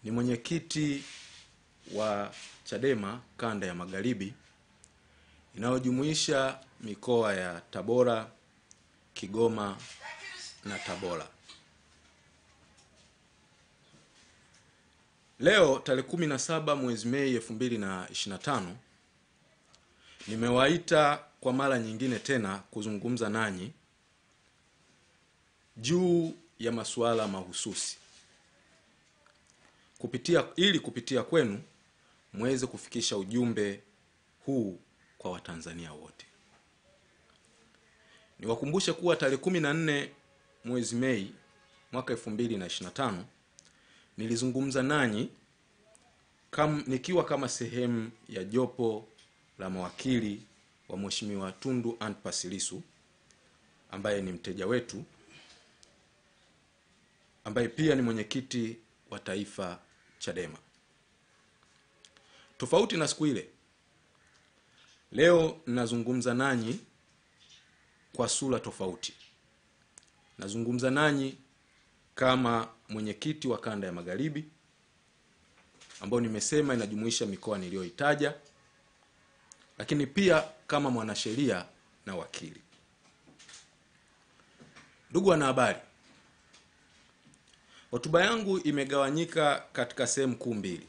ni mwenyekiti wa Chadema kanda ya Magharibi inayojumuisha mikoa ya Tabora, Kigoma na Tabora. Leo tarehe 17 mwezi Mei 2025 nimewaita kwa mara nyingine tena kuzungumza nanyi juu ya masuala mahususi kupitia kwenu muweze kufikisha ujumbe huu kwa Watanzania wote. Niwakumbushe kuwa tarehe 14 mwezi Mei mwaka 2025 nilizungumza nanyi nikiwa kama sehemu ya jopo la mawakili wa Mheshimiwa Tundu Antipas Lissu ambaye ni mteja wetu, ambaye pia ni mwenyekiti wa taifa Chadema. Tofauti na siku ile, leo nazungumza nanyi kwa sura tofauti. Nazungumza nanyi kama mwenyekiti wa kanda ya Magharibi ambao nimesema inajumuisha mikoa niliyoitaja, lakini pia kama mwanasheria na wakili. Ndugu wanahabari, hotuba yangu imegawanyika katika sehemu kuu mbili.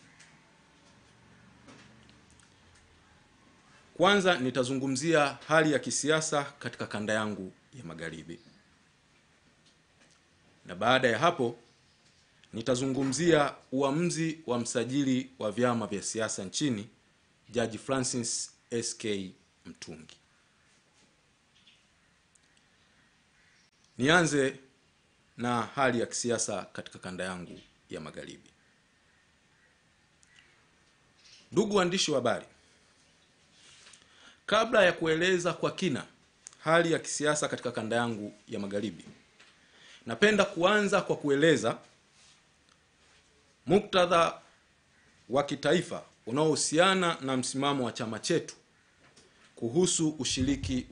Kwanza nitazungumzia hali ya kisiasa katika kanda yangu ya Magharibi, na baada ya hapo nitazungumzia uamuzi wa msajili wa vyama vya siasa nchini, Judge Francis S.K. Mtungi. Nianze na hali ya kisiasa katika kanda yangu ya Magharibi. Ndugu waandishi wa habari, kabla ya kueleza kwa kina hali ya kisiasa katika kanda yangu ya Magharibi, napenda kuanza kwa kueleza muktadha wa kitaifa unaohusiana na msimamo wa chama chetu kuhusu ushiriki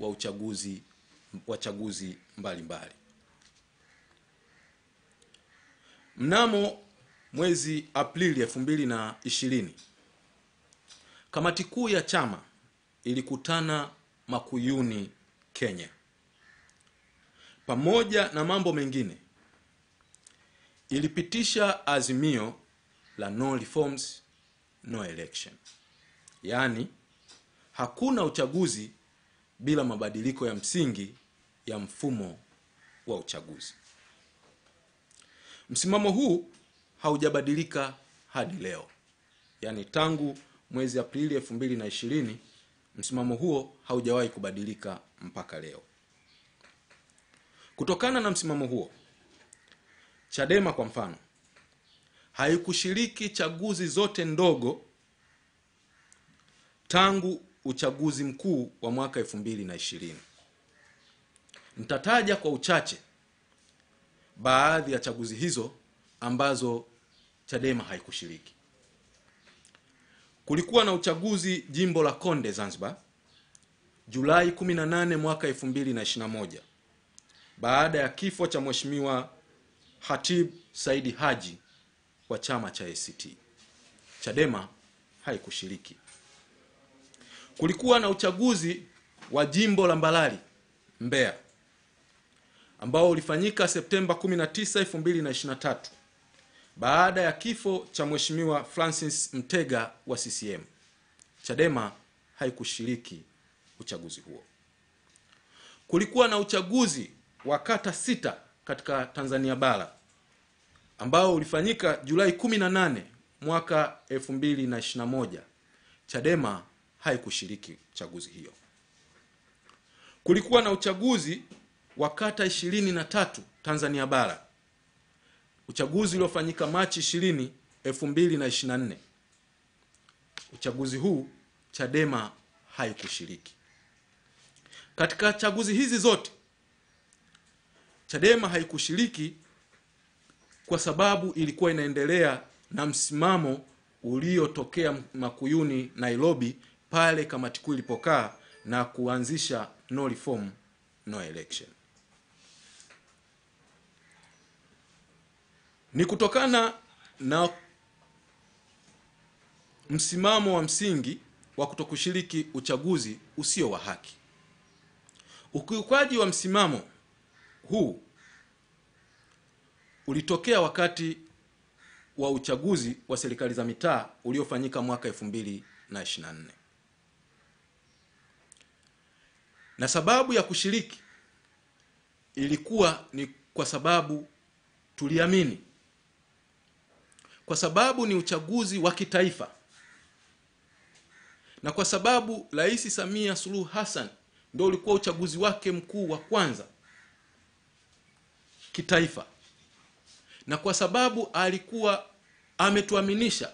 wa chaguzi mbalimbali. Mnamo mwezi Aprili 2020, kamati kuu ya chama ilikutana Makuyuni, Kenya. Pamoja na mambo mengine, ilipitisha azimio la no reforms, no election. Yaani, hakuna uchaguzi bila mabadiliko ya msingi ya mfumo wa uchaguzi. Msimamo huu haujabadilika hadi leo. Yaani tangu mwezi Aprili 2020, msimamo huo haujawahi kubadilika mpaka leo. Kutokana na msimamo huo, Chadema kwa mfano haikushiriki chaguzi zote ndogo tangu uchaguzi mkuu wa mwaka 2020. Nitataja kwa uchache baadhi ya chaguzi hizo ambazo Chadema haikushiriki. Kulikuwa na uchaguzi jimbo la Konde Zanzibar Julai 18 mwaka 2021 baada ya kifo cha Mheshimiwa Khatib Saidi Haji wa chama cha ACT. Chadema haikushiriki. Kulikuwa na uchaguzi wa jimbo la Mbalali Mbeya ambao ulifanyika Septemba 19, 2023 baada ya kifo cha Mheshimiwa Francis Mtega wa CCM. Chadema haikushiriki uchaguzi huo. Kulikuwa na uchaguzi wa kata 6 katika Tanzania bara ambao ulifanyika Julai 18 mwaka 2021. Chadema haikushiriki chaguzi hiyo. Kulikuwa na uchaguzi wa kata 23 Tanzania bara. Uchaguzi uliofanyika Machi 20, 2024. Uchaguzi huu Chadema haikushiriki. Katika chaguzi hizi zote Chadema haikushiriki kwa sababu ilikuwa inaendelea na msimamo uliotokea Makuyuni, Nairobi, pale kamati kuu ilipokaa na kuanzisha no reform, no election. Ni kutokana na msimamo wa msingi wa kutokushiriki uchaguzi usio wa haki. Ukiukaji wa msimamo huu ulitokea wakati wa uchaguzi wa serikali za mitaa uliofanyika mwaka 2024. Na sababu ya kushiriki ilikuwa ni kwa sababu tuliamini, kwa sababu ni uchaguzi wa kitaifa, na kwa sababu Rais Samia Suluhu Hassan ndio ulikuwa uchaguzi wake mkuu wa kwanza kitaifa, na kwa sababu alikuwa ametuaminisha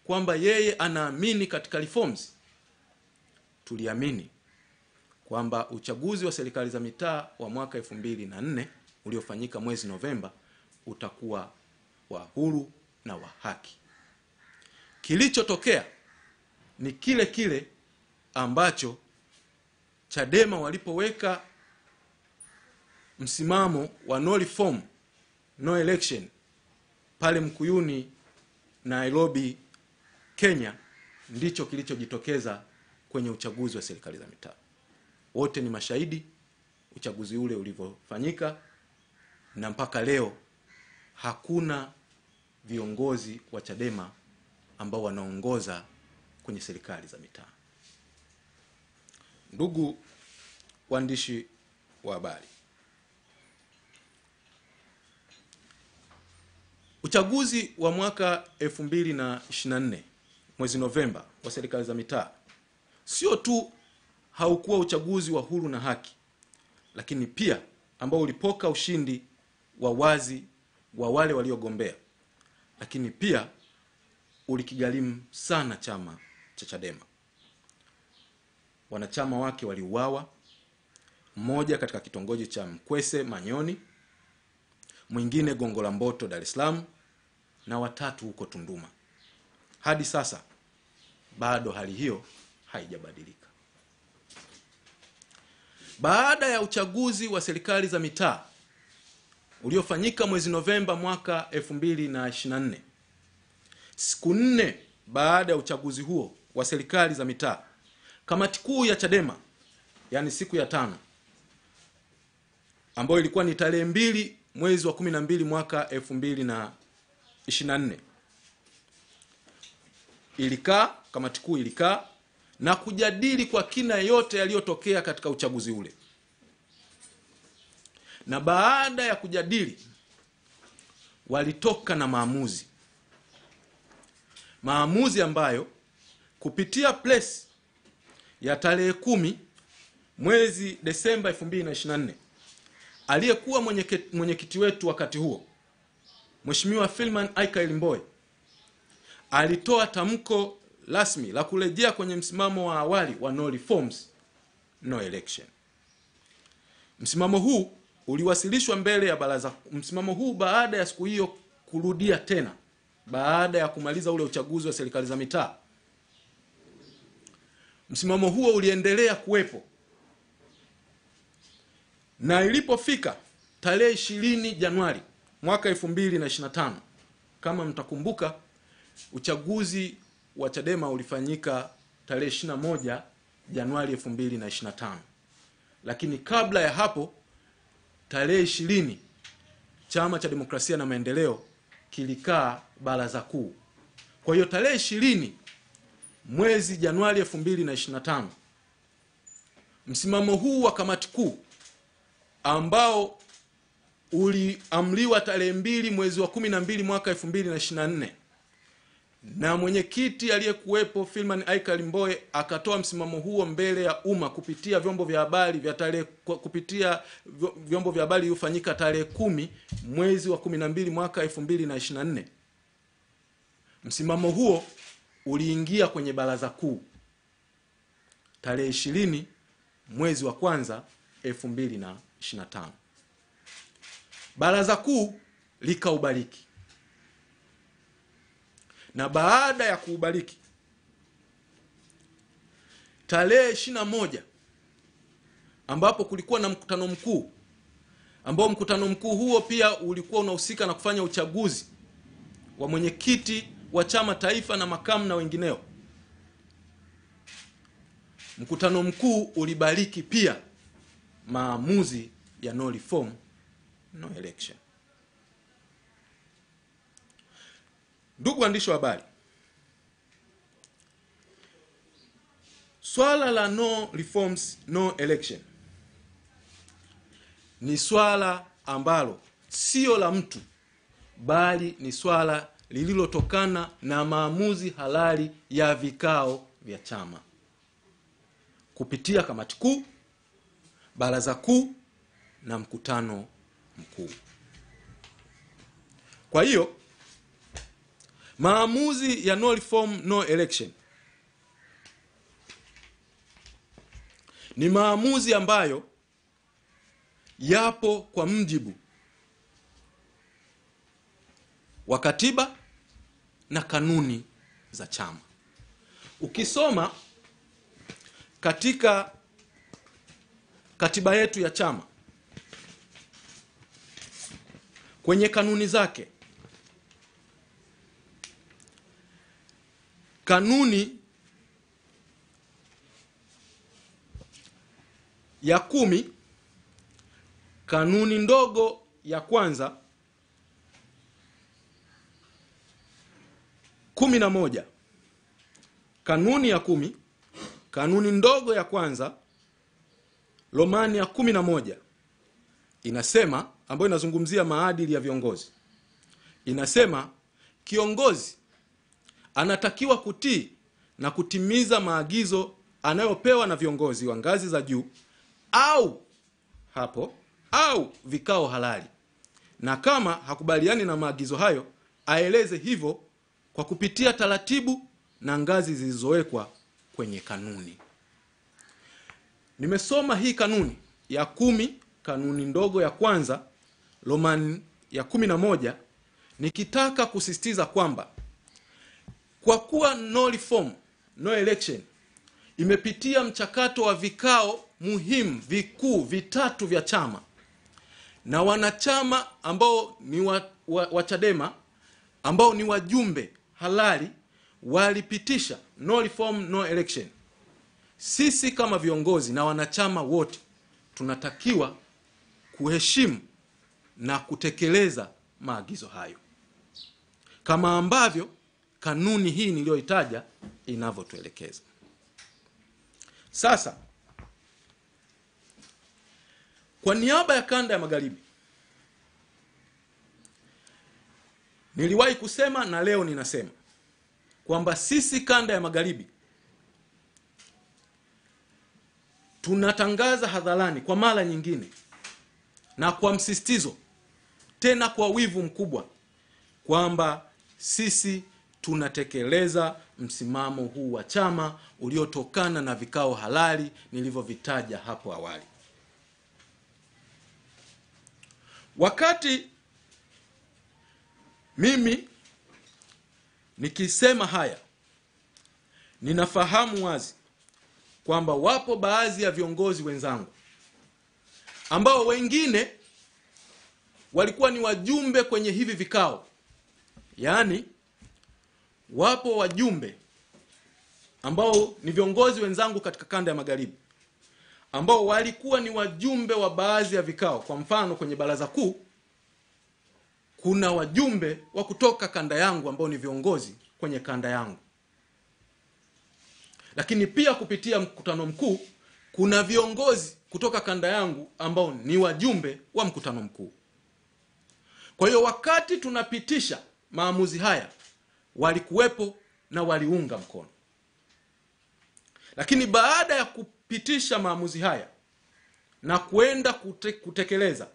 kwamba yeye anaamini katika reforms, tuliamini kwamba uchaguzi wa serikali za mitaa wa mwaka 2004 uliofanyika mwezi Novemba utakuwa wa huru na wa haki. Kilichotokea ni kile kile ambacho Chadema walipoweka msimamo wa no reform no election pale Mkuyuni, Nairobi, Kenya, ndicho kilichojitokeza kwenye uchaguzi wa serikali za mitaa. Wote ni mashahidi uchaguzi ule ulivyofanyika, na mpaka leo hakuna viongozi wa Chadema ambao wanaongoza kwenye serikali za mitaa. Ndugu waandishi wa habari, uchaguzi wa mwaka 2024 mwezi Novemba wa serikali za mitaa sio tu haukuwa uchaguzi wa huru na haki, lakini pia ambao ulipoka ushindi wa wazi wa wale waliogombea, lakini pia ulikigharimu sana chama cha Chadema. Wanachama wake waliuawa, mmoja katika kitongoji cha Mkwese Manyoni, mwingine Gongo la Mboto Dar es Salaam, na watatu huko Tunduma. Hadi sasa bado hali hiyo haijabadilika. Baada ya uchaguzi wa serikali za mitaa uliofanyika mwezi Novemba mwaka 2024, siku 4 baada ya uchaguzi huo wa serikali za mitaa, kamati kuu ya Chadema, yani siku ya 5, ambayo ilikuwa ni tarehe 2 mwezi wa 12 mwaka 2024, kamati kuu ilikaa na kujadili kwa kina yote yaliyotokea katika uchaguzi ule. Na baada ya kujadili, walitoka na maamuzi ambayo kupitia press ya tarehe 10 mwezi Desemba 2024, aliyekuwa mwenyekiti wetu wakati huo, Mheshimiwa Freeman Aikael Mbowe, alitoa tamko rasmi la kurejea kwenye msimamo wa awali wa no reforms no election. Msimamo huu uliwasilishwa mbele ya baraza. Msimamo huu baada ya siku hiyo kurudia tena baada ya kumaliza ule uchaguzi wa serikali za mitaa, msimamo huo uliendelea kuwepo, na ilipofika tarehe 20 Januari mwaka 2025, kama mtakumbuka, uchaguzi wa Chadema ulifanyika tarehe 21 Januari 2025. Lakini kabla ya hapo, tarehe 20, Chama cha Demokrasia na Maendeleo kilikaa baraza kuu. Kwa hiyo tarehe 20 mwezi Januari 2025, msimamo huu wa kamati kuu ambao uliamliwa tarehe 2 mwezi wa 12 mwaka 2024, na mwenyekiti aliyekuwepo Freeman Aikael Mbowe akatoa msimamo huo mbele ya umma kupitia vyombo vya habari iliyofanyika tarehe 10 mwezi wa 12 mwaka 2024. Msimamo huo uliingia kwenye baraza kuu tarehe 20 mwezi wa kwanza 2025. Baraza kuu likaubariki, na baada ya kuubariki, tarehe 21 ambapo kulikuwa na mkutano mkuu, ambao mkutano mkuu huo pia ulikuwa unahusika na kufanya uchaguzi wa mwenyekiti wa chama taifa na makamu na wengineo. Mkutano mkuu ulibariki pia maamuzi ya no reform no election. Ndugu waandishi wa habari, swala la no reforms no election ni swala ambalo sio la mtu, bali ni swala lililotokana na maamuzi halali ya vikao vya chama kupitia kamati kuu, baraza kuu na mkutano mkuu. Kwa hiyo maamuzi ya no reform no election ni maamuzi ambayo yapo kwa mjibu wa katiba na kanuni za chama. Ukisoma katika katiba yetu ya chama, kwenye kanuni zake, kanuni ya 10, kanuni ndogo ya kwanza 11, kanuni ya 10, kanuni ndogo ya kwanza Romani ya 11 inasema, ambayo inazungumzia maadili ya viongozi, inasema kiongozi anatakiwa kutii na kutimiza maagizo anayopewa na viongozi wa ngazi za juu au vikao halali, na kama hakubaliani na maagizo hayo aeleze hivyo kwa kupitia taratibu na ngazi zilizowekwa kwenye kanuni. Nimesoma hii kanuni ya 10, kanuni ndogo ya kwanza Romani ya 11, nikitaka kusisitiza kwamba kwa kuwa no reform no election imepitia mchakato wa vikao muhimu vikuu vitatu vya chama, na wanachama ambao ni wa Chadema ambao ni wajumbe halali walipitisha no reform no election, sisi kama viongozi na wanachama wote tunatakiwa kuheshimu na kutekeleza maagizo hayo kama ambavyo kanuni hii niliyoitaja inavyotuelekeza. Sasa kwa niaba ya kanda ya Magharibi, niliwahi kusema na leo ninasema kwamba sisi kanda ya Magharibi tunatangaza hadharani kwa mara nyingine na kwa msisitizo, tena kwa wivu mkubwa, kwamba sisi tunatekeleza msimamo huu wa chama uliotokana na vikao halali nilivyovitaja hapo awali. Wakati mimi nikisema haya, ninafahamu wazi kwamba wapo baadhi ya viongozi wenzangu ambao wengine walikuwa ni wajumbe kwenye hivi vikao. Yaani wapo wajumbe ambao ni viongozi wenzangu katika kanda ya Magharibi ambao walikuwa ni wajumbe wa baadhi ya vikao. Kwa mfano, kwenye baraza kuu kuna wajumbe wa kutoka kanda yangu ambao ni viongozi kwenye kanda yangu. Lakini pia kupitia mkutano mkuu kuna viongozi kutoka kanda yangu ambao ni wajumbe wa mkutano mkuu. Kwa hiyo wakati tunapitisha maamuzi haya walikuwepo na waliunga mkono. Lakini baada ya kupitisha maamuzi haya na kuenda kutekeleza,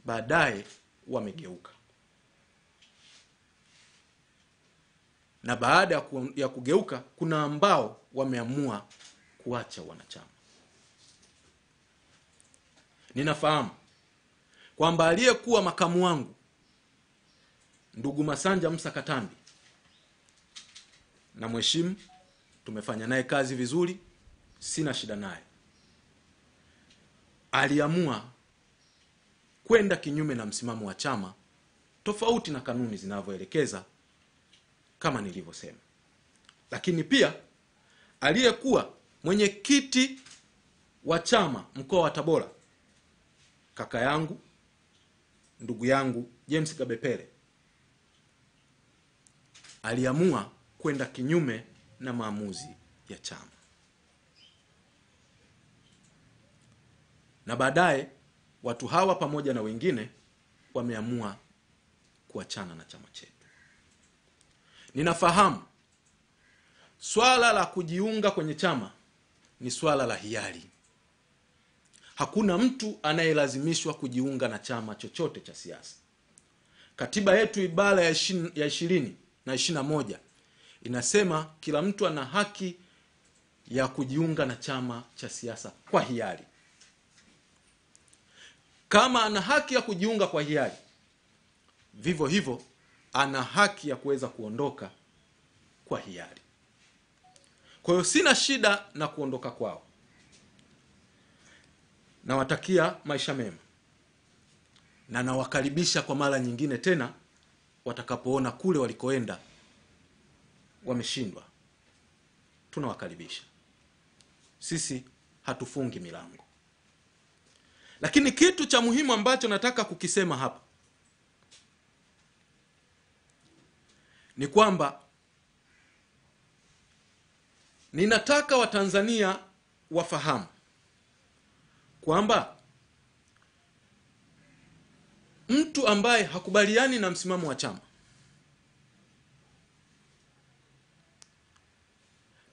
baadaye wamegeuka. Na baada ya kugeuka kuna ambao wameamua kuacha wanachama. Ninafahamu kwamba aliyekuwa makamu wangu ndugu Masanja Musa Katambi, na mheshimu, tumefanya naye kazi vizuri, sina shida naye, aliamua kwenda kinyume na msimamo wa chama, tofauti na kanuni zinavyoelekeza, kama nilivyosema. Lakini pia aliyekuwa mwenyekiti wa chama mkoa wa Tabora, kaka yangu, ndugu yangu James Kabepele, aliamua kwenda kinyume na maamuzi ya chama. Na baadaye watu hawa pamoja na wengine wameamua kuachana na chama chetu. Ninafahamu swala la kujiunga kwenye chama ni swala la hiari. Hakuna mtu anayelazimishwa kujiunga na chama chochote cha siasa. Katiba yetu ibara ya 20 na 21 inasema kila mtu ana haki ya kujiunga na chama cha siasa kwa hiari. Kama ana haki ya kujiunga kwa hiari, vivyo hivyo ana haki ya kuweza kuondoka kwa hiari. Kwa hiyo sina shida na kuondoka kwao. Nawatakia maisha mema. Na nawakaribisha kwa mara nyingine tena watakapoona kule walikoenda wameshindwa. Tunawakaribisha. Sisi hatufungi milango. Lakini kitu cha muhimu ambacho nataka kukisema hapa ni kwamba ninataka Watanzania wafahamu kwamba mtu ambaye hakubaliani na msimamo wa chama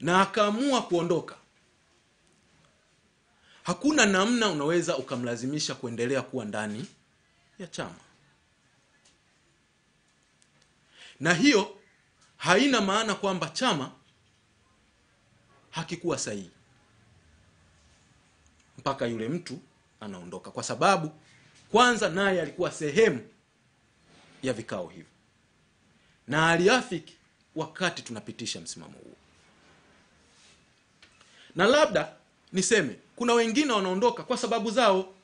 na akaamua kuondoka, hakuna namna unaweza ukamlazimisha kuendelea kuwa ndani ya chama. Na hiyo haina maana kwamba chama hakikuwa sahihi mpaka yule mtu anaondoka, kwa sababu kwanza naye alikuwa sehemu ya vikao hivyo na aliafiki wakati tunapitisha msimamo huo. Na labda niseme kuna wengine wanaondoka kwa sababu zao.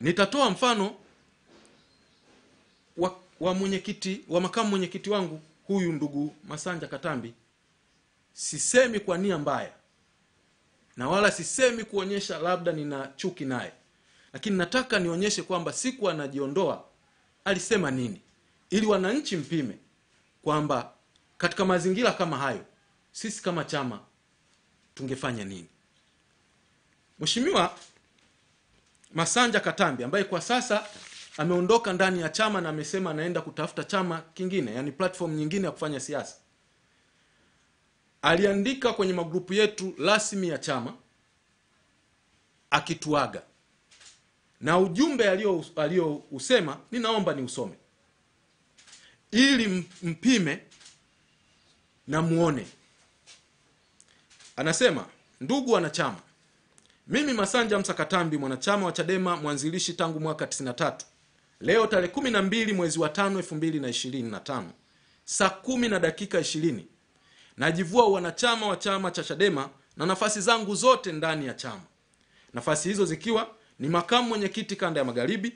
Nitatoa mfano wa mwenyekiti, wa makamu mwenyekiti wangu huyu ndugu Masanja Katambi. Sisemi kwa nia mbaya na wala sisemi kuonyesha labda nina chuki naye, lakini nataka nionyeshe kwamba siku anajiondoa alisema nini, ili wananchi mpime kwamba katika mazingira kama hayo sisi kama chama tungefanya nini. Mheshimiwa Masanja Katambi ambaye kwa sasa ameondoka ndani ya chama na amesema anaenda kutafuta chama kingine, yani platform nyingine ya kufanya siasa, aliandika kwenye magrupu yetu rasmi ya chama akituaga, na ujumbe aliousema ninaomba ni usome ili mpime na muone. Anasema, ndugu wanachama, mimi Masanja Musa Katambi, mwanachama wa Chadema mwanzilishi tangu mwaka 93, leo tarehe 12 mwezi wa 5 2025 saa 10:20 najivua wanachama wa chama cha Chadema na nafasi zangu zote ndani ya chama. Nafasi hizo zikiwa ni makamu mwenyekiti kanda ya Magharibi,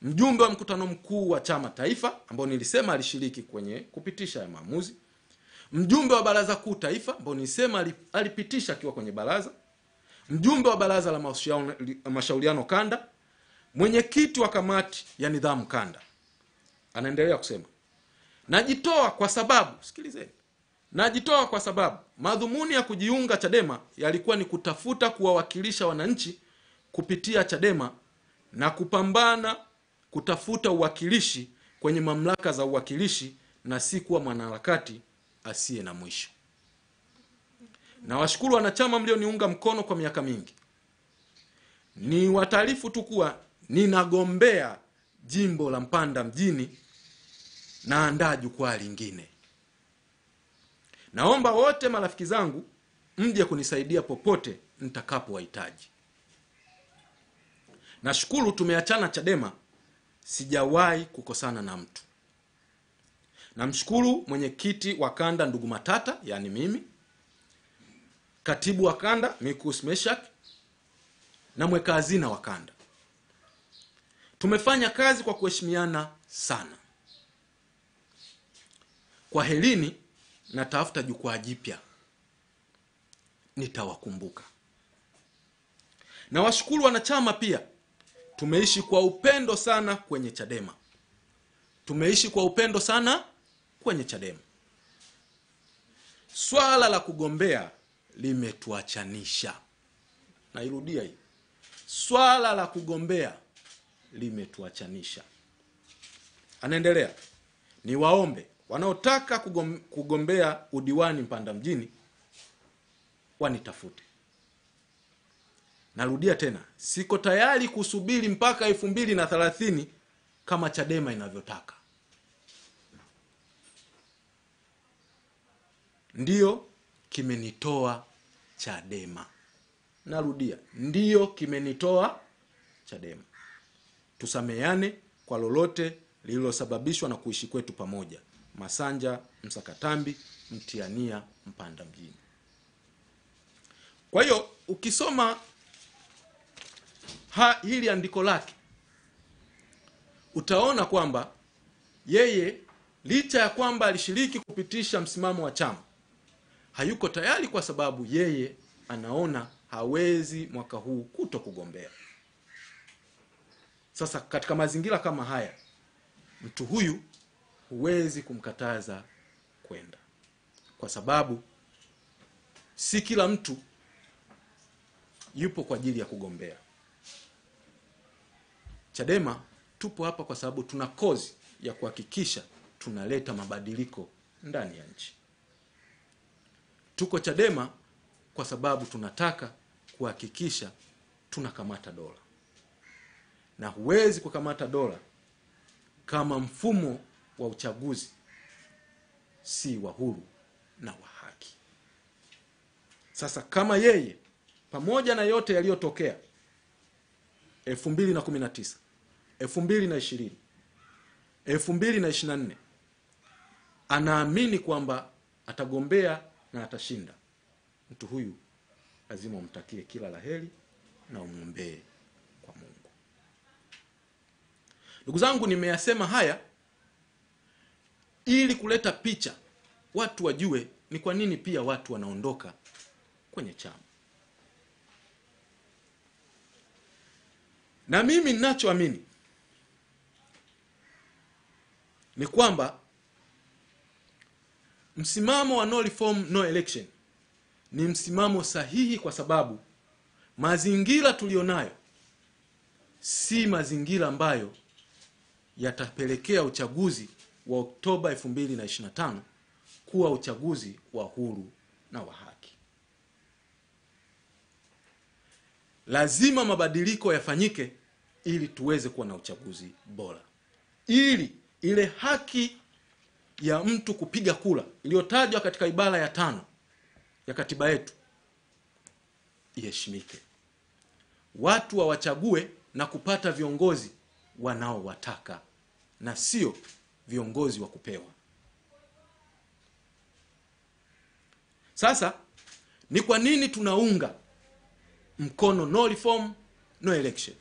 mjumbe wa mkutano mkuu wa chama taifa ambao nilisema alishiriki kwenye kupitisha ya maamuzi, mjumbe wa baraza kuu taifa ambao nilisema alipitisha akiwa kwenye baraza, mjumbe wa baraza la mashauriano kanda, mwenyekiti wa kamati ya nidhamu kanda. Anaendelea kusema, najitoa kwa sababu, sikilizeni, najitoa kwa sababu madhumuni ya kujiunga Chadema yalikuwa ni kutafuta kuwawakilisha wananchi kupitia Chadema na kupambana kutafuta uwakilishi kwenye mamlaka za uwakilishi na si kuwa mwanaharakati asiye na mwisho. Na washukuru wanachama mlioniunga mkono kwa miaka mingi. Ni wataarifu tu kuwa ninagombea jimbo la Mpanda mjini na andaa jukwaa lingine. Naomba wote marafiki zangu mje kunisaidia popote nitakapowahitaji. Nashukuru tumeachana Chadema, sijawahi kukosana na mtu. Namshukuru mwenyekiti wa kanda ndugu Matata, yani mimi, katibu wa kanda Mikus Meshak na mweka hazina wa kanda. Tumefanya kazi kwa kuheshimiana sana. kwa helini na tafuta jukwaa jipya, nitawakumbuka. Na washukuru wanachama pia, tumeishi kwa upendo sana kwenye Chadema. Tumeishi kwa upendo sana kwenye Chadema. Swala la kugombea limetuachanisha. Nairudia hii. Swala la kugombea limetuachanisha. Anaendelea. Ni waombe wanaotaka kugombea udiwani Mpanda mjini wanitafute. Narudia tena, siko tayari kusubiri mpaka 2030 kama Chadema inavyotaka. Ndiyo kimenitoa Chadema. Narudia, ndiyo kimenitoa Chadema. Tusameane kwa lolote lililosababishwa na kuishi kwetu pamoja. Masanja Msakatambi, Mtiania, Mpanda mjini. Kwa hiyo ukisoma hili andiko lake, utaona kwamba yeye licha ya kwamba alishiriki kupitisha msimamo wa chama, hayuko tayari kwa sababu yeye anaona hawezi mwaka huu kuto kugombea. Sasa katika mazingira kama haya, mtu huyu huwezi kumkataza kwenda, kwa sababu si kila mtu yupo kwa ajili ya kugombea. Chadema tupo hapa kwa sababu tuna kozi ya kuhakikisha tunaleta mabadiliko ndani ya nchi. Tuko Chadema kwa sababu tunataka kuhakikisha tunakamata dola. Na huwezi kukamata dola kama mfumo wa uchaguzi si wa huru na wa haki. Sasa kama yeye pamoja na yote yaliyotokea 2019, 2020, 2024 anaamini kwamba atagombea na atashinda, mtu huyu lazima umtakie kila laheri na umuombee kwa Mungu. Ndugu zangu, nimeyasema haya ili kuleta picha, watu wajue ni kwa nini pia watu wanaondoka kwenye chama. Na mimi ninachoamini ni kwamba msimamo wa no reform no election ni msimamo sahihi, kwa sababu mazingira tulionayo si mazingira ambayo yatapelekea uchaguzi wa Oktoba 2025 kuwa uchaguzi wa huru na wa haki. Lazima mabadiliko yafanyike ili tuweze kuwa na uchaguzi bora, ili ile haki ya mtu kupiga kura iliyotajwa katika ibara ya 5 ya katiba yetu iheshimike. Watu wawachague na kupata viongozi wanaowataka na sio viongozi wa kupewa. Sasa ni kwa nini tunaunga mkono no reform no election?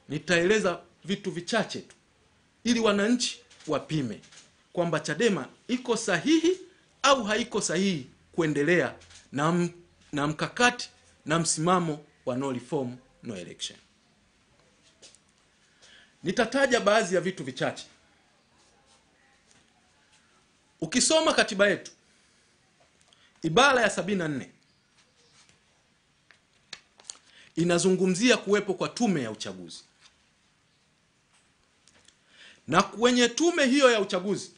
Nitaeleza vitu vichache tu ili wananchi wapime kwamba Chadema iko sahihi au haiko sahihi kuendelea na mkakati na msimamo wa no reform no election. Nitataja baadhi ya vitu vichache. Ukisoma katiba yetu ibara ya 74 inazungumzia kuwepo kwa tume ya uchaguzi. Na kwenye tume hiyo ya uchaguzi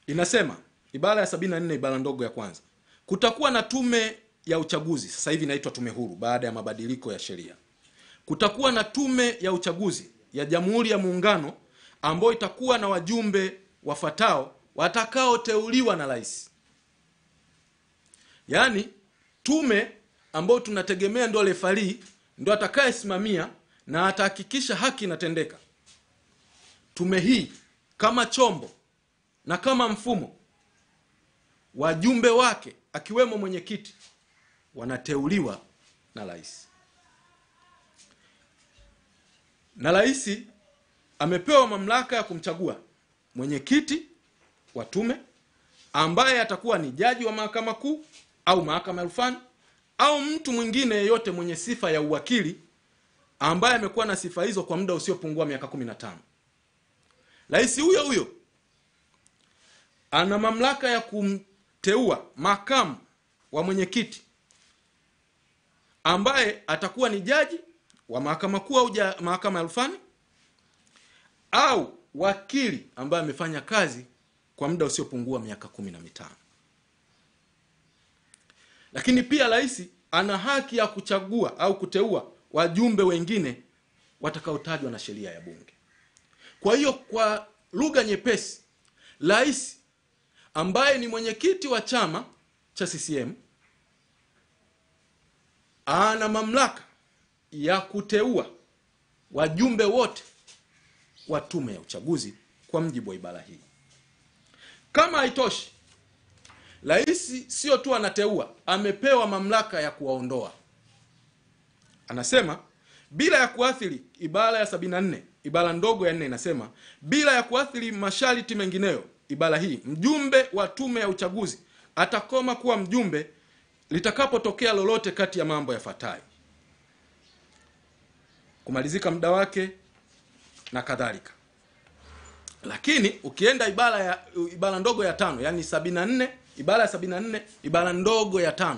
inasema, ibara ya 74 ibara ndogo ya kwanza, kutakuwa na tume ya uchaguzi, sasa hivi inaitwa tume huru baada ya mabadiliko ya sheria. Kutakuwa na tume ya uchaguzi ya Jamhuri ya Muungano ambayo itakuwa na wajumbe wafuatao watakaoteuliwa na rais. Yaani tume ambayo tunategemea ndio refari, ndio atakayesimamia na atahakikisha haki inatendeka. Tume hii kama chombo na kama mfumo, wajumbe wake akiwemo mwenyekiti wanateuliwa na rais. Na rais amepewa mamlaka ya kumchagua mwenyekiti wa tume ambaye atakuwa ni jaji wa mahakama kuu au mahakama ya rufani au mtu mwingine yeyote mwenye sifa ya uwakili ambaye amekuwa na sifa hizo kwa muda usiopungua miaka 15. Rais huyo huyo ana mamlaka ya kumteua makamu wa mwenyekiti ambaye atakuwa ni jaji wa mahakama kuu au mahakama ya rufani au wakili ambaye amefanya kazi kwa muda usiopungua miaka 15. Lakini pia rais ana haki ya kuchagua au kuteua wajumbe wengine watakaotajwa na sheria ya bunge. Kwa hiyo kwa lugha nyepesi, rais ambaye ni mwenyekiti wa chama cha CCM ana mamlaka ya kuteua wajumbe wote wa tume ya uchaguzi kwa mjibu wa ibara hii. Kama haitoshi, rais sio tu anateua, amepewa mamlaka ya kuwaondoa. Anasema bila ya kuathiri, ibara ya 74 ibara ndogo ya 4 inasema bila ya kuathiri masharti mengineyo ibara hii, mjumbe wa tume ya uchaguzi atakoma kuwa mjumbe litakapotokea lolote kati ya mambo yafuatayo: kumalizika muda wake na kadhalika. Lakini ukienda ibara ndogo ya 5, yani 74, ibara ya 74 ibara ndogo ya 5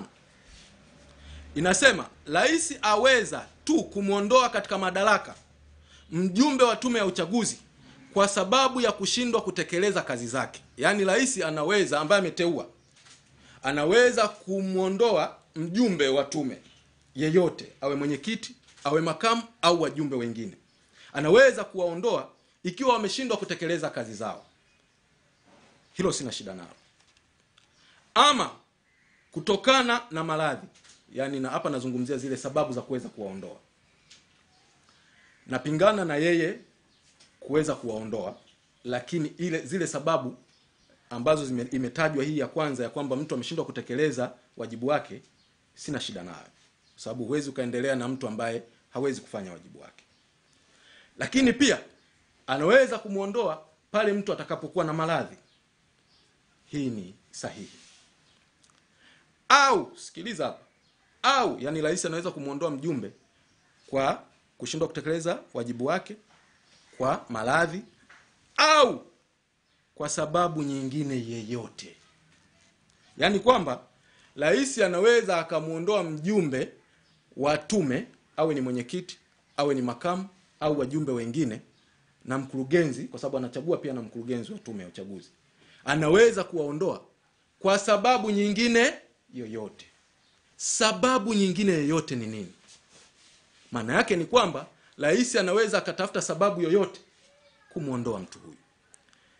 inasema rais aweza tu kumuondoa katika madaraka mjumbe wa tume ya uchaguzi kwa sababu ya kushindwa kutekeleza kazi zake. Yani rais anaweza, ambaye ameteua, anaweza kumuondoa mjumbe wa tume yeyote, awe mwenyekiti, awe makamu au wajumbe wengine. Anaweza kuwaondoa ikiwa wameshindwa kutekeleza kazi zao. Hilo sina shida nalo. Ama kutokana na maradhi, yani na hapa nazungumzia zile sababu za kuweza kuwaondoa. Napingana na yeye kuweza kuwaondoa, lakini zile sababu ambazo imetajwa hii ya kwanza ya kwamba mtu ameshindwa kutekeleza wajibu wake, sina shida nayo. Kwa sababu huwezi ukaendelea na mtu ambaye hawezi kufanya wajibu wake. Lakini pia anaweza kumuondoa pale mtu atakapokuwa na maradhi. Hii ni sahihi. Au sikiliza hapa. Au yani rais anaweza kumuondoa mjumbe kwa kushindwa kutekeleza wajibu wake, kwa maradhi au kwa sababu nyingine yeyote. Yani kwamba rais anaweza akamuondoa mjumbe wa tume, awe ni mwenyekiti, awe ni makamu au wajumbe wengine, na mkurugenzi, kwa sababu anachagua pia na mkurugenzi wa tume ya uchaguzi. Anaweza kuwaondoa kwa sababu nyingine yoyote. Sababu nyingine yoyote ni nini? Maana yake ni kwamba rais anaweza akatafuta sababu yoyote kumuondoa mtu huyu.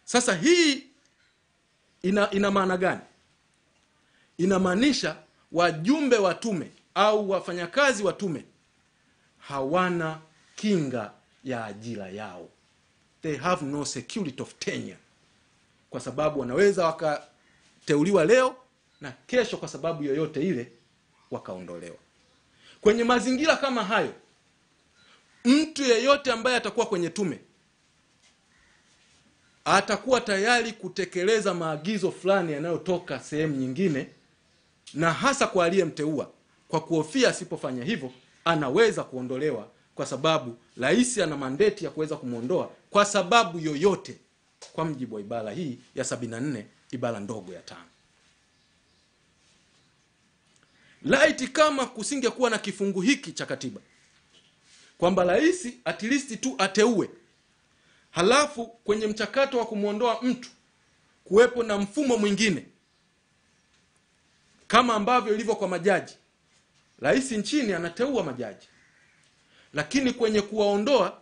Sasa hii ina maana gani? Inamaanisha wajumbe wa tume au wafanyakazi wa tume hawana kinga ya ajira yao. They have no security of tenure. Kwa sababu wanaweza wakateuliwa leo na kesho kwa sababu yoyote ile wakaondolewa. Kwenye mazingira kama hayo, mtu yeyote ambaye atakuwa kwenye tume atakuwa tayari kutekeleza maagizo fulani yanayotoka sehemu nyingine, na hasa kwa aliyemteua, kwa kuhofia asipofanya hivyo anaweza kuondolewa, kwa sababu rais ana mandate ya kuweza kumuondoa kwa sababu yoyote kwa mjibu wa ibara hii ya 74 ibara ndogo ya 5. Laiti kama kusingekuwa na kifungu hiki cha katiba kwamba rais at least tu ateue, halafu kwenye mchakato wa kumuondoa mtu kuwepo na mfumo mwingine kama ambavyo ilivyo kwa majaji. Rais nchini anateua majaji, lakini kwenye kuwaondoa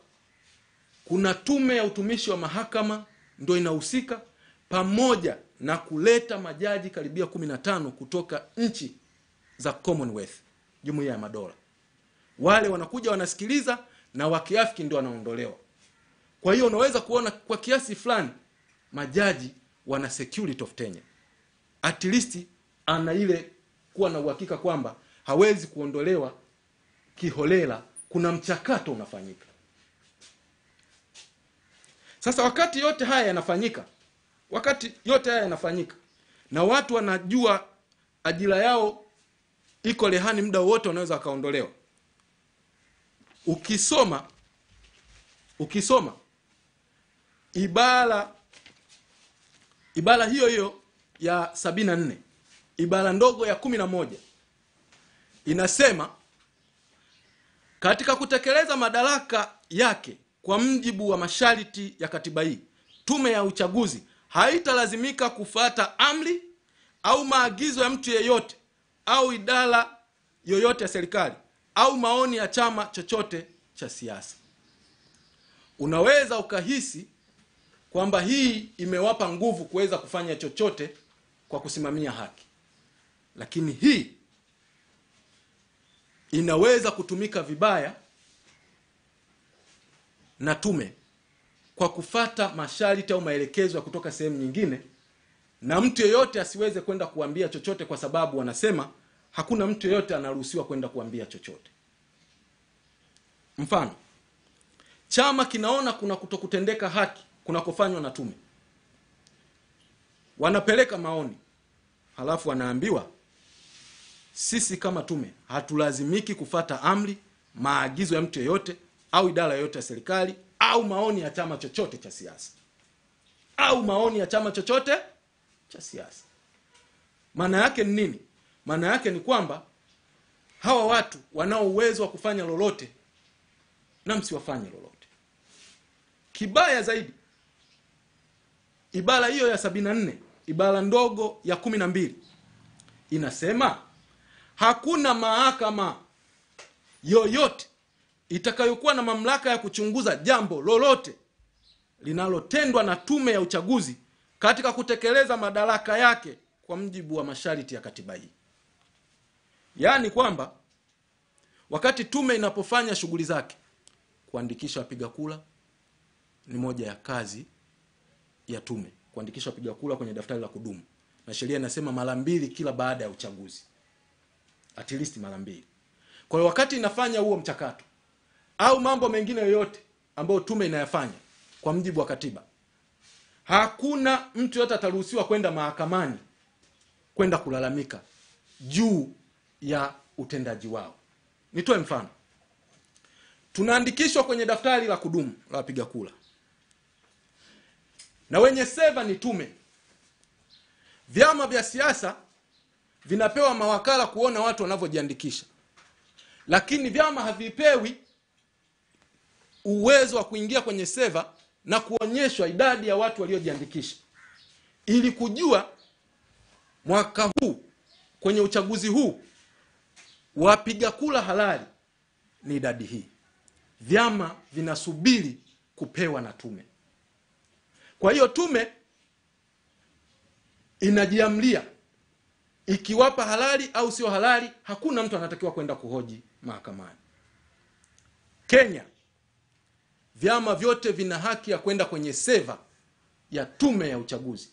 kuna tume ya utumishi wa mahakama ndio inahusika, pamoja na kuleta majaji karibia 15 kutoka nchi za Commonwealth, Jumuiya ya Madola. Wale wanakuja wanasikiliza, na wakiafiki ndio wanaondolewa. Kwa hiyo unaweza kuona kwa kiasi fulani majaji wana security of tenure. At least ana ile kuwa na uhakika kwamba hawezi kuondolewa kiholela, kuna mchakato unafanyika. Sasa wakati yote haya yanafanyika na watu wanajua ajira yao iko rehani, muda wote wanaweza wakaondolewa. Ukisoma ibara hiyo ya 74, ibara ndogo ya 11 inasema, katika kutekeleza madaraka yake kwa mjibu wa masharti ya katiba hii, tume ya uchaguzi haitalazimika kufuata amri au maagizo ya mtu yeyote au idara yoyote ya serikali au maoni ya chama chochote cha siasa. Unaweza ukahisi kwamba hii imewapa nguvu kuweza kufanya chochote kwa kusimamia haki, lakini hii inaweza kutumika vibaya na tume kwa kufata masharti au maelekezo ya kutoka sehemu nyingine, na mtu yeyote asiweze kwenda kuambia chochote, kwa sababu wanasema hakuna mtu yeyote anaruhusiwa kwenda kuambia chochote. Mfano, chama kinaona kuna kutokutendeka haki kunakofanywa na tume, wanapeleka maoni, halafu wanaambiwa, sisi kama tume hatulazimiki kufata amri, maagizo ya mtu yeyote au idara yoyote ya serikali au maoni ya chama chochote cha siasa Maana yake ni nini? Maana yake ni kwamba hawa watu wanao uwezo wa kufanya lolote na msiwafanye lolote. Kibaya zaidi, ibara hiyo ya 74, ibara ndogo ya 12 inasema, hakuna mahakama yoyote itakayokuwa na mamlaka ya kuchunguza jambo lolote linalotendwa na tume ya uchaguzi katika kutekeleza madaraka yake kwa mjibu wa masharti ya katiba hii. Yaani kwamba wakati tume inapofanya shughuli zake, kuandikisha wapiga kura ni moja ya kazi ya tume, kuandikisha wapiga kura kwenye daftari la kudumu, na sheria inasema mara 2 kila baada ya uchaguzi, at least mara 2. Kwa hiyo wakati inafanya huo mchakato au mambo mengine yoyote ambayo tume inayafanya kwa mjibu wa katiba, hakuna mtu yote ataruhusiwa kwenda mahakamani kwenda kulalamika juu ya utendaji wao. Nitoe mfano. Tunaandikishwa kwenye daftari la kudumu la wapiga kura, na wenye seva ni tume. Vyama vya siasa vinapewa mawakala kuona watu wanavyojiandikisha, lakini vyama havipewi uwezo wa kuingia kwenye seva na kuonyeshwa idadi ya watu waliojiandikisha, ili kujua mwaka huu kwenye uchaguzi huu wapiga kura halali ni idadi hii. Vyama vinasubiri kupewa na tume. Kwa hiyo tume inajiamlia, ikiwapa halali au sio halali, hakuna mtu anatakiwa kwenda kuhoji mahakamani. Kenya, vyama vyote vina haki ya kwenda kwenye seva ya tume ya uchaguzi,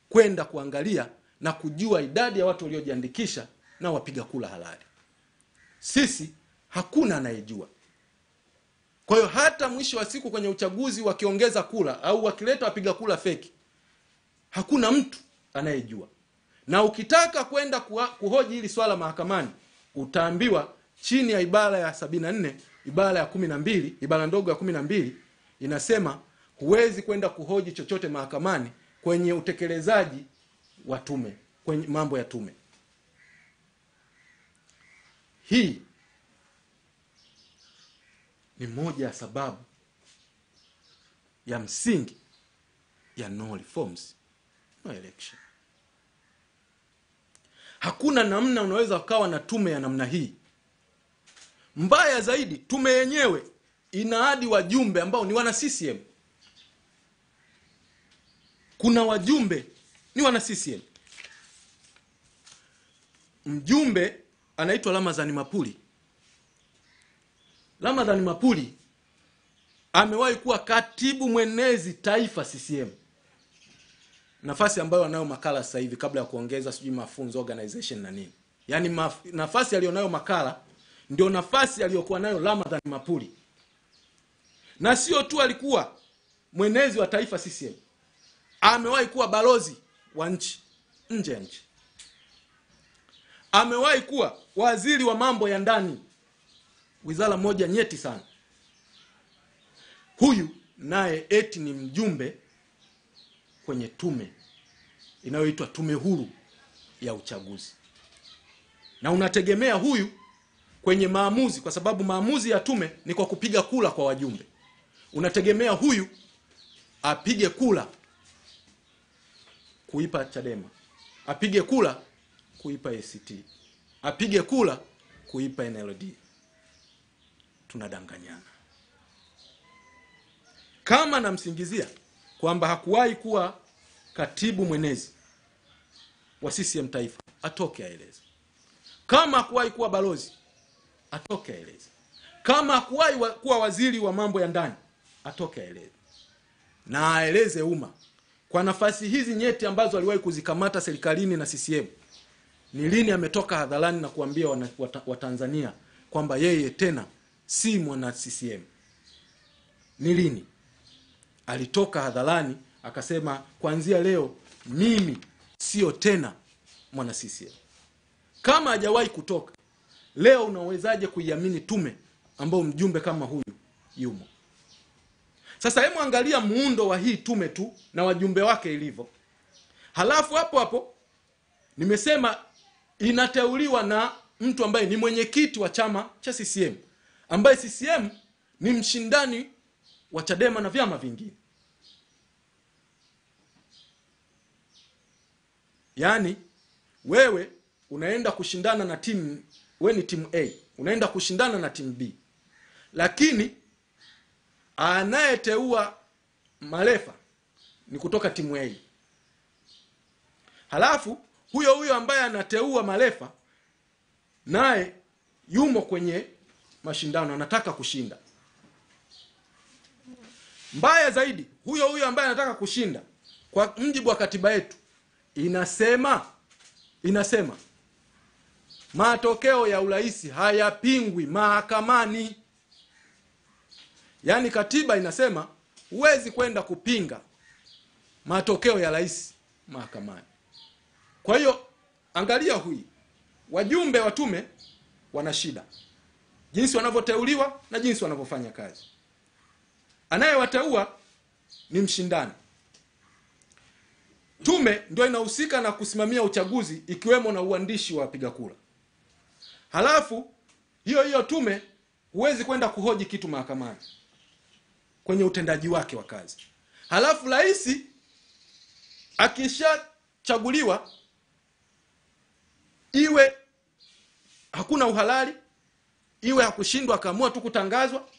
kwenda kuangalia na kujua idadi ya watu waliojiandikisha na wapiga kura halali. Sisi hakuna anayejua. Kwa hiyo hata mwisho wa siku kwenye uchaguzi wakiongeza kura au wakileta wapiga kura feki, hakuna mtu anayejua. Na ukitaka kwenda kuhoji hili swala mahakamani, utaambiwa chini ya ibara ya 74, ibara ya 12, ibara ndogo ya 12 inasema huwezi kwenda kuhoji chochote mahakamani kwenye utekelezaji wa tume, kwenye mambo ya tume. Hii ni moja ya sababu ya msingi ya no reforms, no election. Hakuna namna unaweza ukawa na tume ya namna hii. Mbaya zaidi, tume yenyewe ina hadi wajumbe ambao ni wana CCM. Kuna wajumbe ni wana CCM. Mjumbe anaitwa Ramadhani Mapuli. Ramadhani Mapuli amewahi kuwa katibu mwenezi taifa CCM, nafasi ambayo anayo Makala sasa hivi, kabla ya kuongeza sijui mafunzo organization na nini. Yaani nafasi alionayo Makala ndio nafasi aliyokuwa nayo Ramadhani Mapuli. Na sio tu alikuwa mwenezi wa taifa CCM, amewahi kuwa balozi wa nchi nje ya nchi, amewahi kuwa waziri wa mambo ya ndani, wizara moja nyeti sana. Huyu naye eti ni mjumbe kwenye tume inayoitwa Tume Huru ya Uchaguzi, na unategemea huyu kwenye maamuzi, kwa sababu maamuzi ya tume ni kwa kupiga kula kwa wajumbe. Unategemea huyu apige kula kuipa Chadema, apige kula kuipa ACT, apige kula kuipa NLD. Tunadanganyana. Kama namsingizia kwamba hakuwahi kuwa katibu mwenezi wa CCM taifa, atoke aeleze. Kama hakuwahi kuwa balozi, atoke aeleze. Kama hakuwahi kuwa waziri wa mambo ya ndani, atoke aeleze. Na aeleze umma kwa nafasi hizi nyeti ambazo aliwahi kuzikamata serikalini na CCM, ni lini ametoka hadharani na kuambia Watanzania kwamba yeye tena si mwana CCM? Ni lini alitoka hadharani akasema kuanzia leo mimi sio tena mwana CCM? Kama hajawahi kutoka, leo unawezaje kuiamini tume ambao mjumbe kama huyu yumo? Sasa hebu angalia muundo wa hii tume tu na wajumbe wake ilivyo. Halafu hapo hapo nimesema inateuliwa na mtu ambaye ni mwenyekiti wa chama cha CCM, ambaye CCM ni mshindani wa Chadema na vyama vingine. Yaani wewe unaenda kushindana na timu, wewe ni timu A, unaenda kushindana na timu B. Lakini anayeteua marefa ni kutoka timu A. Halafu huyo ambaye anateua marefa naye yumo kwenye mashindano, anataka kushinda. Mbaya zaidi, huyo ambaye anataka kushinda, kwa mjibu wa katiba yetu inasema matokeo ya urais hayapingwi mahakamani. Yaani katiba inasema huwezi kwenda kupinga matokeo ya rais mahakamani. Kwa hiyo angalia huyu, wajumbe wa tume wana shida jinsi wanavyoteuliwa na jinsi wanavyofanya kazi. Anayewateua ni mshindani. Tume ndio inahusika na kusimamia uchaguzi, ikiwemo na uandishi wa wapiga kura. Halafu hiyo tume huwezi kwenda kuhoji kitu mahakamani kwenye utendaji wake wa kazi. Halafu rais akishachaguliwa, iwe hakuna uhalali, iwe hakushindwa, akaamua tu kutangazwa,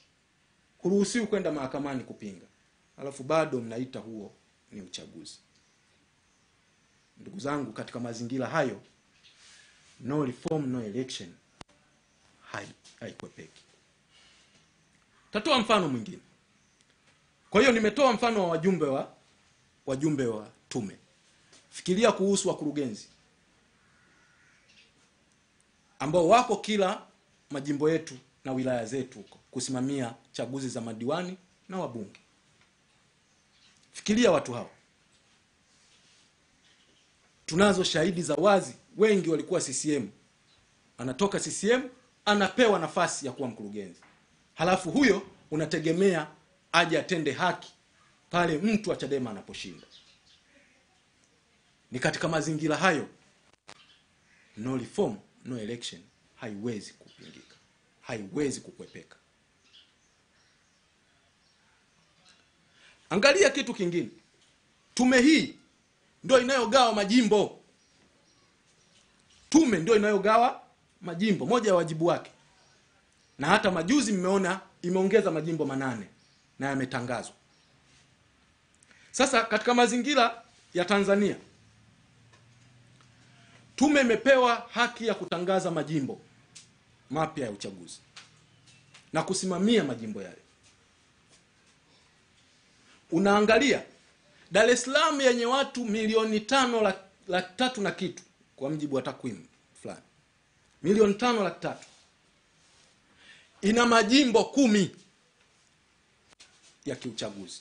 kuruhusiwa kwenda mahakamani kupinga. Halafu bado mnaita huo ni uchaguzi. Ndugu zangu, katika mazingira hayo, no reform no election haikwepeki. Tatoa mfano mwingine. Kwa hiyo nimetoa mfano wa wajumbe wa tume. Fikiria kuhusu wakurugenzi ambao wako kila majimbo yetu na wilaya zetu huko kusimamia chaguzi za madiwani na wabunge. Fikiria watu hao. Tunazo shahidi za wazi, wengi walikuwa CCM. Anatoka CCM, anapewa nafasi ya kuwa mkurugenzi. Halafu huyo unategemea aje atende haki pale mtu wa Chadema anaposhinda. Ni katika mazingira hayo, no reform no election haiwezi kupingika, haiwezi kukwepeka. Angalia kitu kingine. Tume hii ndio inayogawa majimbo. Tume ndio inayogawa majimbo, moja ya wajibu wake. Na hata majuzi mmeona imeongeza majimbo 8 na yametangazwa. Sasa katika mazingira ya Tanzania, tume imepewa haki ya kutangaza majimbo mapya ya uchaguzi na kusimamia majimbo yale. Unaangalia Dar es Salaam yenye watu milioni 5.3 na kitu, kwa mjibu wa takwimu fulani, milioni 5.3, ina majimbo 10 ya kiuchaguzi.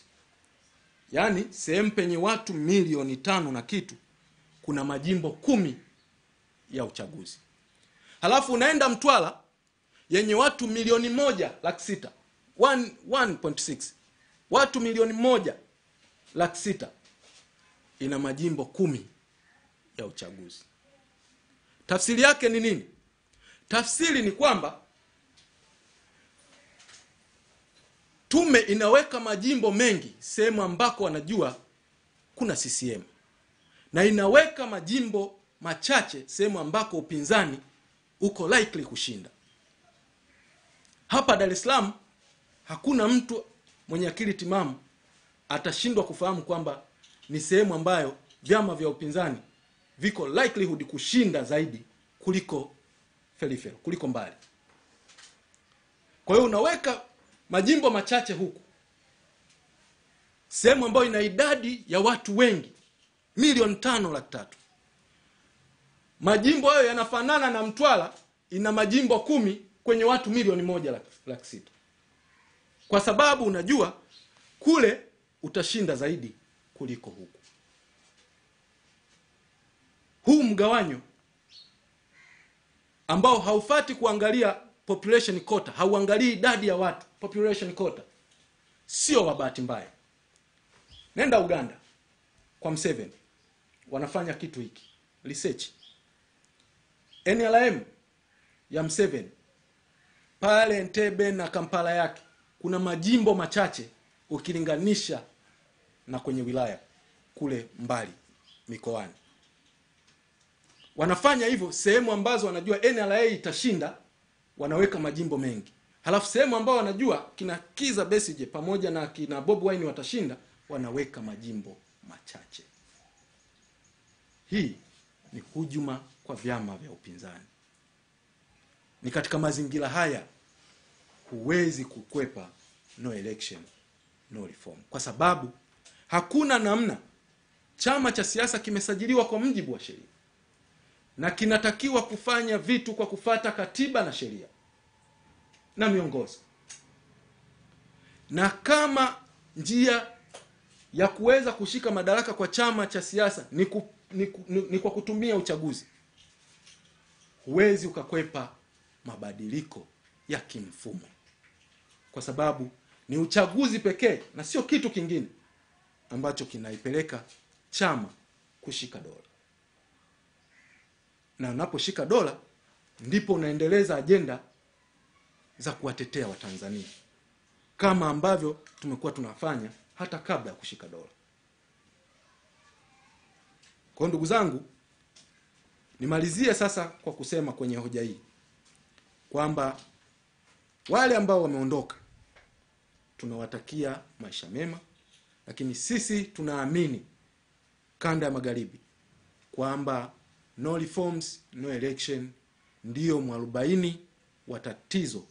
yaani sehemu penye watu milioni 5 na kitu, kuna majimbo 10 ya uchaguzi. Halafu unaenda Mtwara yenye watu milioni 1,600,000, 1.6, watu milioni 1,600,000, ina majimbo 10 ya uchaguzi. Tafsiri yake ni nini? Tafsiri ni kwamba tume inaweka majimbo mengi sehemu ambako wanajua kuna CCM, na inaweka majimbo machache sehemu ambako upinzani uko likely kushinda. Hapa Dar es Salaam hakuna mtu mwenye akili timamu atashindwa kufahamu kwamba ni sehemu ambayo vyama vya upinzani viko likelihood kushinda zaidi kuliko peripheral, kuliko mbali. Kwa hiyo unaweka majimbo machache huku, sehemu ambayo ina idadi ya watu wengi milioni 5,300,000. Majimbo hayo yanafanana na Mtwara ina majimbo 10 kwenye watu milioni 1,600,000. Kwa sababu unajua kule utashinda zaidi kuliko huku. Huu mgawanyo ambao haufati kuangalia population quota, hauangalii idadi ya watu, population quota, sio wa bahati mbaya. Nenda Uganda kwa Museveni, wanafanya kitu hiki, research. NLM ya Museveni pale Entebbe na Kampala yake kuna majimbo machache ukilinganisha na kwenye wilaya kule mbali mikoani. Wanafanya hivyo sehemu ambazo wanajua NLA itashinda, wanaweka majimbo mengi. Halafu sehemu ambao wanajua kina Kizza Besigye pamoja na kina Bobi Wine watashinda, wanaweka majimbo machache. Hii ni hujuma kwa vyama vya upinzani. Ni katika mazingira haya huwezi kukwepa no election, no reform. Kwa sababu hakuna namna, chama cha siasa kimesajiliwa kwa mujibu wa sheria na kinatakiwa kufanya vitu kwa kufata katiba na sheria na miongozo. Na kama njia ya kuweza kushika madaraka kwa chama cha siasa ni kwa kutumia uchaguzi, huwezi ukakwepa mabadiliko ya kimfumo. Kwa sababu ni uchaguzi pekee na sio kitu kingine ambacho kinaipeleka chama kushika dola. Na unaposhika dola ndipo unaendeleza ajenda za kuwatetea Watanzania, kama ambavyo tumekuwa tunafanya hata kabla ya kushika dola. Kwa ndugu zangu, nimalizie sasa kwa kusema kwenye hoja hii kwamba wale ambao wameondoka tunawatakia maisha mema, lakini sisi tunaamini kanda ya magharibi kwamba no reforms, no election ndio mwarobaini wa tatizo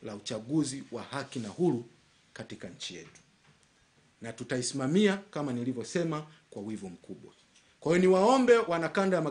la uchaguzi wa haki na huru katika nchi yetu. Na tutaisimamia kama nilivyosema kwa wivu mkubwa. Kwa hiyo niwaombe wanakanda ya